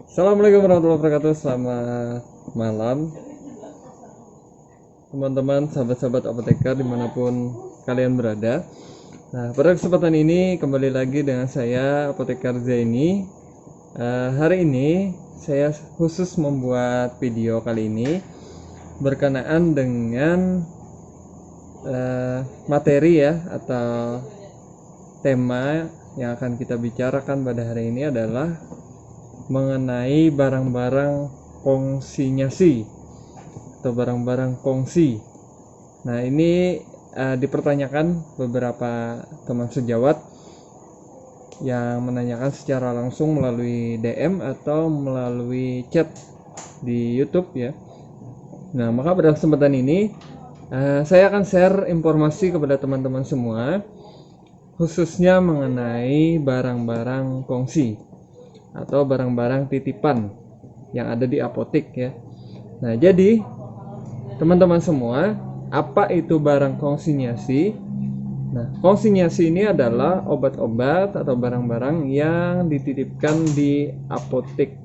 Assalamualaikum warahmatullahi wabarakatuh. Selamat malam teman-teman, sahabat-sahabat apoteker dimanapun kalian berada. Nah, pada kesempatan ini kembali lagi dengan saya Apoteker Zaini. Hari ini saya khusus membuat video kali ini berkenaan dengan materi ya, atau tema yang akan kita bicarakan pada hari ini adalah mengenai barang-barang konsinyasi atau barang-barang kongsi. Nah, ini dipertanyakan beberapa teman sejawat yang menanyakan secara langsung melalui DM atau melalui chat di YouTube ya. Nah, maka pada kesempatan ini saya akan share informasi kepada teman-teman semua, khususnya mengenai barang-barang kongsi atau barang-barang titipan yang ada di apotek ya. Nah, jadi teman-teman semua, apa itu barang konsinyasi? Nah, konsinyasi ini adalah obat-obat atau barang-barang yang dititipkan di apotek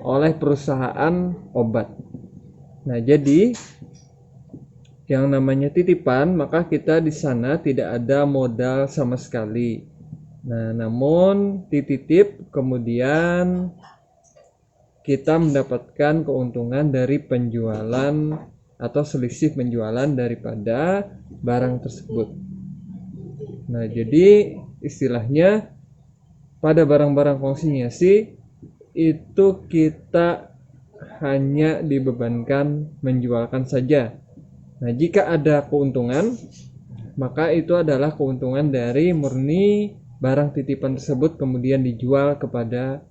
oleh perusahaan obat. Nah, jadi yang namanya titipan, maka kita di sana tidak ada modal sama sekali. Nah, namun dititip kemudian kita mendapatkan keuntungan dari penjualan atau selisih penjualan daripada barang tersebut. Nah, jadi istilahnya pada barang-barang konsinyasi itu kita hanya dibebankan menjualkan saja. Nah, jika ada keuntungan, maka itu adalah keuntungan dari murni barang titipan tersebut kemudian dijual kepada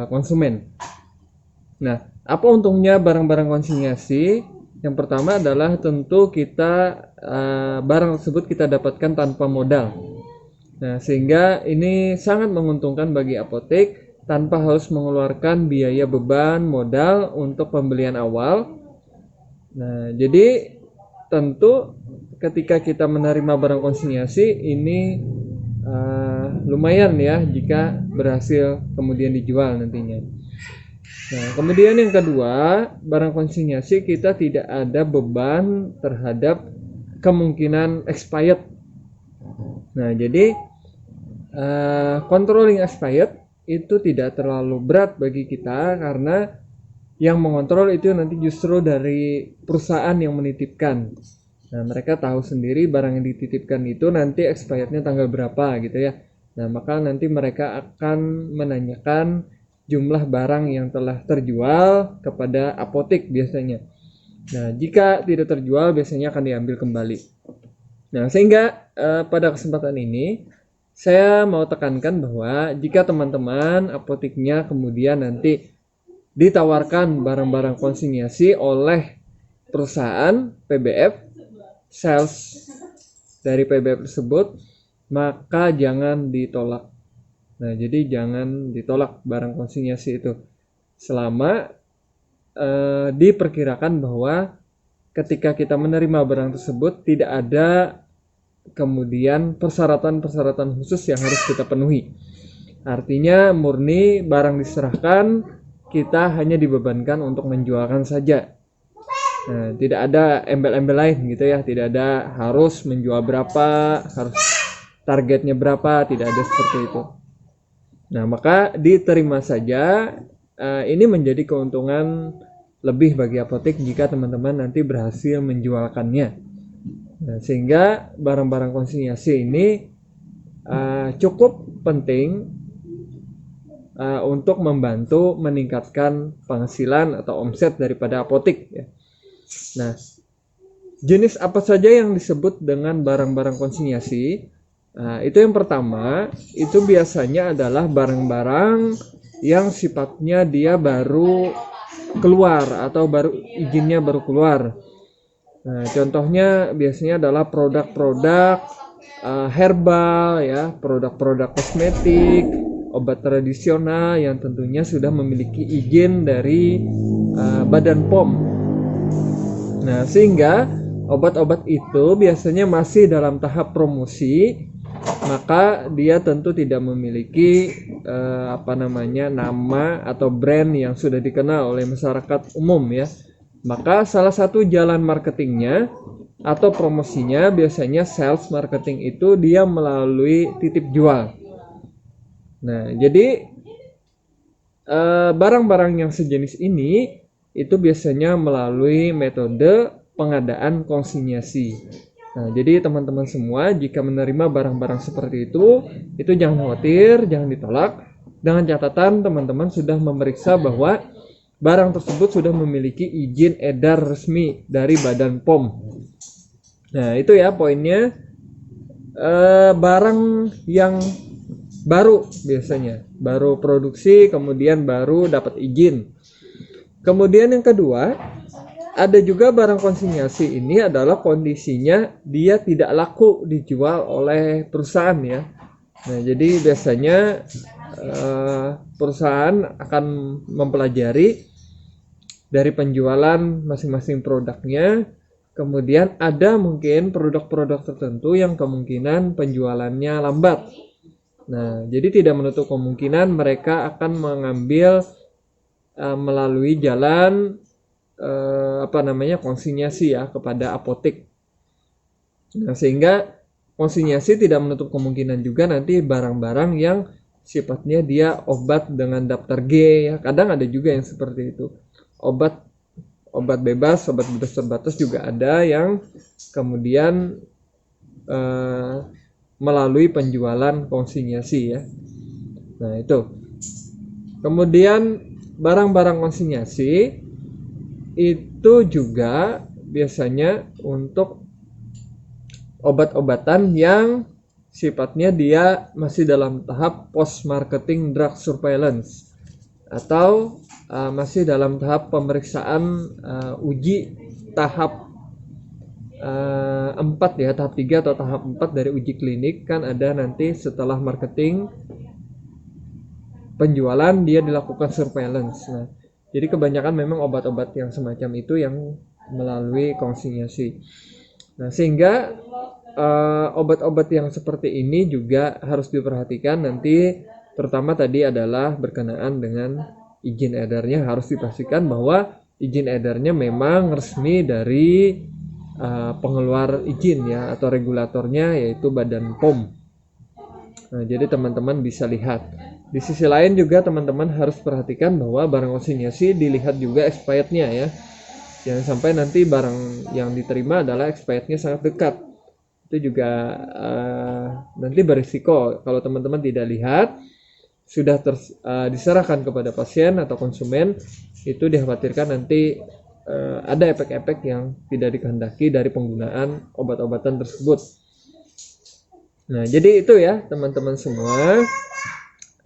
konsumen. Nah, apa untungnya barang-barang konsinyasi? Yang pertama adalah tentu kita barang tersebut kita dapatkan tanpa modal. Nah, sehingga ini sangat menguntungkan bagi apotek tanpa harus mengeluarkan biaya beban modal untuk pembelian awal. Nah, jadi tentu ketika kita menerima barang konsinyasi ini lumayan ya jika berhasil kemudian dijual nantinya. Nah, kemudian yang kedua, barang konsinyasi kita tidak ada beban terhadap kemungkinan expired. Nah, jadi controlling expired itu tidak terlalu berat bagi kita karena yang mengontrol itu nanti justru dari perusahaan yang menitipkan. Nah, mereka tahu sendiri barang yang dititipkan itu nanti expirednya tanggal berapa gitu ya. Nah, maka nanti mereka akan menanyakan jumlah barang yang telah terjual kepada apotek biasanya. Nah, jika tidak terjual biasanya akan diambil kembali. Nah, sehingga pada kesempatan ini saya mau tekankan bahwa jika teman-teman apoteknya kemudian nanti ditawarkan barang-barang konsinyasi oleh perusahaan PBF, sales dari PBF tersebut, maka jangan ditolak. Nah, jadi jangan ditolak barang konsinyasi itu selama diperkirakan bahwa ketika kita menerima barang tersebut tidak ada kemudian persyaratan-persyaratan khusus yang harus kita penuhi. Artinya murni barang diserahkan, kita hanya dibebankan untuk menjualkan saja. Nah, tidak ada embel-embel lain gitu ya, tidak ada harus menjual berapa, harus targetnya berapa, tidak ada seperti itu. Nah, maka diterima saja. Ini menjadi keuntungan lebih bagi apotek jika teman-teman nanti berhasil menjualkannya. Nah, sehingga barang-barang konsinyasi ini cukup penting untuk membantu meningkatkan penghasilan atau omset daripada apotek ya. Nah, jenis apa saja yang disebut dengan barang-barang konsinyasi? Nah, itu yang pertama, itu biasanya adalah barang-barang yang sifatnya dia baru keluar atau baru izinnya baru keluar. Nah, contohnya biasanya adalah produk-produk herbal ya, produk-produk kosmetik, obat tradisional yang tentunya sudah memiliki izin dari Badan POM. Nah, sehingga obat-obat itu biasanya masih dalam tahap promosi maka dia tentu tidak memiliki nama atau brand yang sudah dikenal oleh masyarakat umum ya. Maka salah satu jalan marketingnya atau promosinya biasanya sales marketing itu dia melalui titip jual. Nah, jadi barang-barang yang sejenis ini itu biasanya melalui metode pengadaan konsinyasi. Nah, jadi teman-teman semua jika menerima barang-barang seperti itu jangan khawatir, jangan ditolak. Dengan catatan teman-teman sudah memeriksa bahwa barang tersebut sudah memiliki izin edar resmi dari Badan POM. Nah, itu ya poinnya. Barang yang baru biasanya, baru produksi kemudian baru dapat izin. Kemudian yang kedua, ada juga barang konsinyasi ini adalah kondisinya dia tidak laku dijual oleh perusahaan ya. Nah, jadi biasanya perusahaan akan mempelajari dari penjualan masing-masing produknya, kemudian ada mungkin produk-produk tertentu yang kemungkinan penjualannya lambat. Nah, jadi tidak menutup kemungkinan mereka akan mengambil melalui jalan konsinyasi ya kepada apotek. Nah, sehingga konsinyasi tidak menutup kemungkinan juga nanti barang-barang yang sifatnya dia obat dengan daftar G ya. Kadang ada juga yang seperti itu. Obat bebas terbatas juga ada yang kemudian melalui penjualan konsinyasi ya. Nah, itu. Kemudian barang-barang konsinyasi itu juga biasanya untuk obat-obatan yang sifatnya dia masih dalam tahap post marketing drug surveillance atau masih dalam tahap pemeriksaan uji tahap 4 ya, tahap 3 atau tahap 4 dari uji klinik. Kan ada nanti setelah marketing penjualan dia dilakukan surveillance. Nah, jadi kebanyakan memang obat-obat yang semacam itu yang melalui konsinyasi. Nah, sehingga obat-obat yang seperti ini juga harus diperhatikan nanti, terutama tadi adalah berkenaan dengan izin edarnya. Harus dipastikan bahwa izin edarnya memang resmi dari pengeluar izin ya atau regulatornya, yaitu Badan POM. Nah, jadi teman-teman bisa lihat. Di sisi lain juga teman-teman harus perhatikan bahwa barang konsinyasi dilihat juga expirednya ya. Jangan sampai nanti barang yang diterima adalah expirednya sangat dekat. Itu juga nanti berisiko kalau teman-teman tidak lihat, sudah diserahkan kepada pasien atau konsumen, itu dikhawatirkan nanti ada efek-efek yang tidak dikehendaki dari penggunaan obat-obatan tersebut. Nah, jadi itu ya teman-teman semua.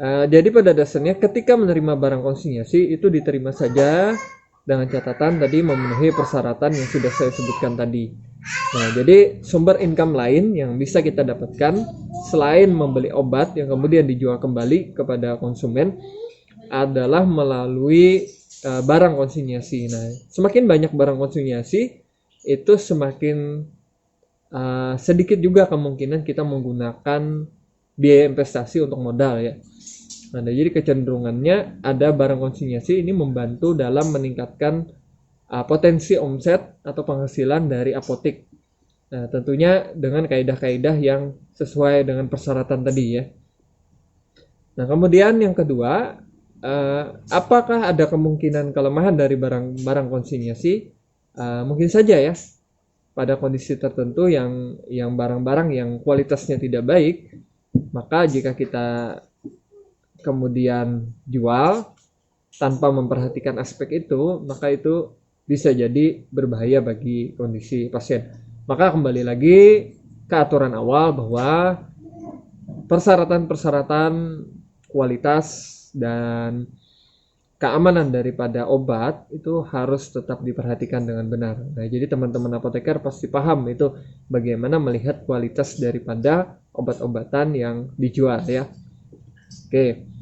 Jadi pada dasarnya ketika menerima barang konsinyasi itu diterima saja dengan catatan tadi memenuhi persyaratan yang sudah saya sebutkan tadi. Nah, jadi sumber income lain yang bisa kita dapatkan selain membeli obat yang kemudian dijual kembali kepada konsumen adalah melalui barang konsinyasi. Nah, semakin banyak barang konsinyasi itu semakin sedikit juga kemungkinan kita menggunakan biaya investasi untuk modal ya. Nah, jadi kecenderungannya ada barang konsinyasi ini membantu dalam meningkatkan potensi omset atau penghasilan dari apotek. Nah, tentunya dengan kaidah-kaidah yang sesuai dengan persyaratan tadi ya. Nah, kemudian yang kedua, apakah ada kemungkinan kelemahan dari barang-barang konsinyasi? Mungkin saja ya. Pada kondisi tertentu yang barang-barang yang kualitasnya tidak baik, maka jika kita kemudian jual tanpa memperhatikan aspek itu, maka itu bisa jadi berbahaya bagi kondisi pasien. Maka kembali lagi ke aturan awal bahwa persyaratan-persyaratan kualitas dan keamanan daripada obat itu harus tetap diperhatikan dengan benar. Nah, jadi teman-teman apoteker pasti paham itu bagaimana melihat kualitas daripada obat-obatan yang dijual ya. Oke.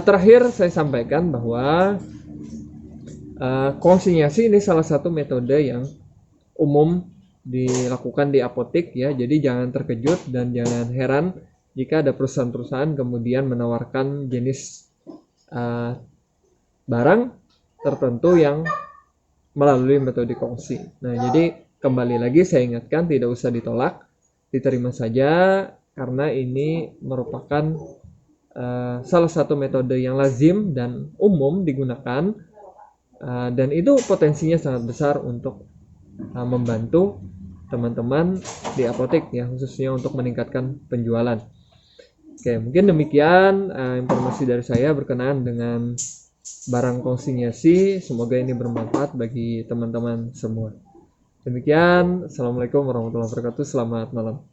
Terakhir saya sampaikan bahwa konsinyasi ini salah satu metode yang umum dilakukan di apotek ya. Jadi jangan terkejut dan jangan heran jika ada perusahaan-perusahaan kemudian menawarkan jenis barang tertentu yang melalui metode kongsi. Nah, jadi kembali lagi saya ingatkan, tidak usah ditolak, diterima saja karena ini merupakan salah satu metode yang lazim dan umum digunakan, dan itu potensinya sangat besar untuk membantu teman-teman di apotek ya, khususnya untuk meningkatkan penjualan. Oke, mungkin demikian informasi dari saya berkenaan dengan barang konsinyasi. Semoga ini bermanfaat bagi teman-teman semua. Demikian, Assalamualaikum warahmatullahi wabarakatuh. Selamat malam.